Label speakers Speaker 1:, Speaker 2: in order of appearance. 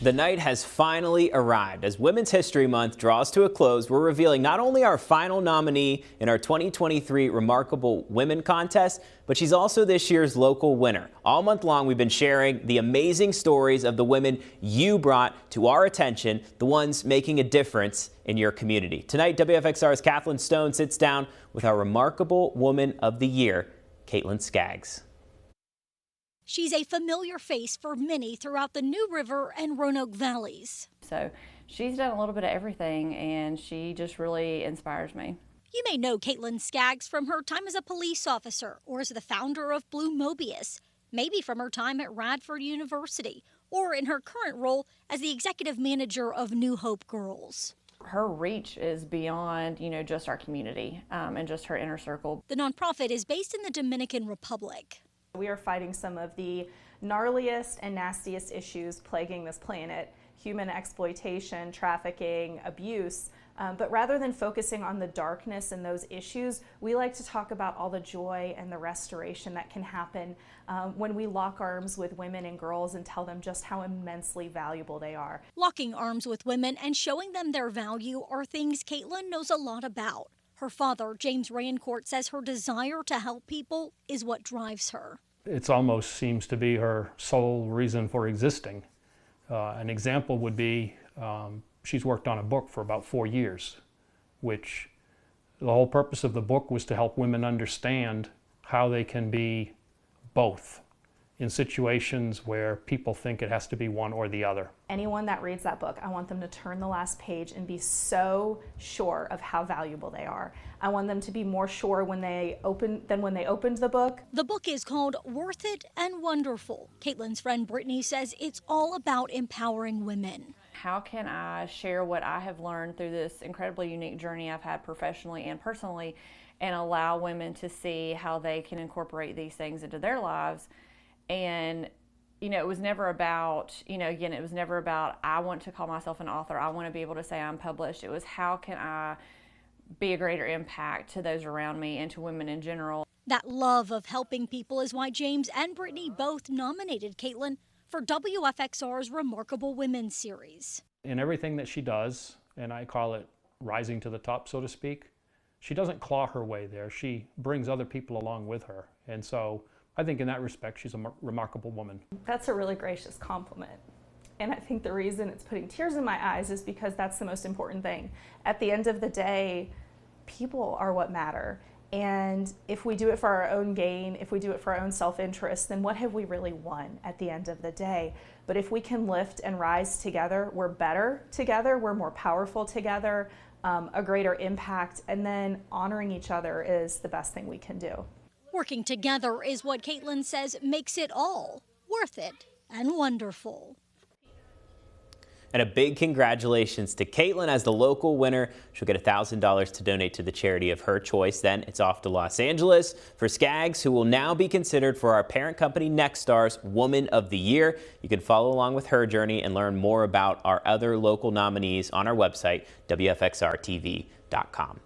Speaker 1: The night has finally arrived. As Women's History Month draws to a close, we're revealing not only our final nominee in our 2023 Remarkable Women contest, but she's also this year's local winner. All month long, we've been sharing the amazing stories of the women you brought to our attention, the ones making a difference in your community. Tonight, WFXR's Caitlyn Stone sits down with our Remarkable Woman of the Year, Caitlyn Scaggs.
Speaker 2: She's a familiar face for many throughout the New River and Roanoke valleys.
Speaker 3: So she's done a little bit of everything, and she just really inspires me.
Speaker 2: You may know Caitlyn Scaggs from her time as a police officer or as the founder of Blue Mobius, maybe from her time at Radford University, or in her current role as the executive manager of New Hope Girls.
Speaker 3: Her reach is beyond, just our community and just her inner circle.
Speaker 2: The nonprofit is based in the Dominican Republic.
Speaker 4: We are fighting some of the gnarliest and nastiest issues plaguing this planet: human exploitation, trafficking, abuse. But rather than focusing on the darkness in those issues, we like to talk about all the joy and the restoration that can happen when we lock arms with women and girls and tell them just how immensely valuable they are.
Speaker 2: Locking arms with women and showing them their value are things Caitlyn knows a lot about. Her father, James Rancourt, says her desire to help people is what drives her.
Speaker 5: It almost seems to be her sole reason for existing. An example would be she's worked on a book for about 4 years, which the whole purpose of the book was to help women understand how they can be both in situations where people think it has to be one or the other.
Speaker 4: Anyone that reads that book, I want them to turn the last page and be so sure of how valuable they are. I want them to be more sure when they opened the book.
Speaker 2: The book is called Worth It and Wonderful. Caitlyn's friend Brittany says it's all about empowering women.
Speaker 3: How can I share what I have learned through this incredibly unique journey I've had professionally and personally, and allow women to see how they can incorporate these things into their lives? And it was never about, it was never about, I want to call myself an author, I want to be able to say I'm published. It was, how can I be a greater impact to those around me and to women in general.
Speaker 2: That love of helping people is why James and Brittany both nominated Caitlyn for WFXR's Remarkable Women series.
Speaker 5: In everything that she does, and I call it rising to the top, so to speak, she doesn't claw her way there. She brings other people along with her. And so I think in that respect, she's a remarkable woman.
Speaker 4: That's a really gracious compliment. And I think the reason it's putting tears in my eyes is because that's the most important thing. At the end of the day, people are what matter. And if we do it for our own gain, if we do it for our own self-interest, then what have we really won at the end of the day? But if we can lift and rise together, we're better together, we're more powerful together, a greater impact, and then honoring each other is the best thing we can do.
Speaker 2: Working together is what Caitlyn says makes it all worth it and wonderful.
Speaker 1: And a big congratulations to Caitlyn as the local winner. She'll get $1,000 to donate to the charity of her choice. Then it's off to Los Angeles for Scaggs, who will now be considered for our parent company Nextstar's Woman of the Year. You can follow along with her journey and learn more about our other local nominees on our website, WFXRTV.com.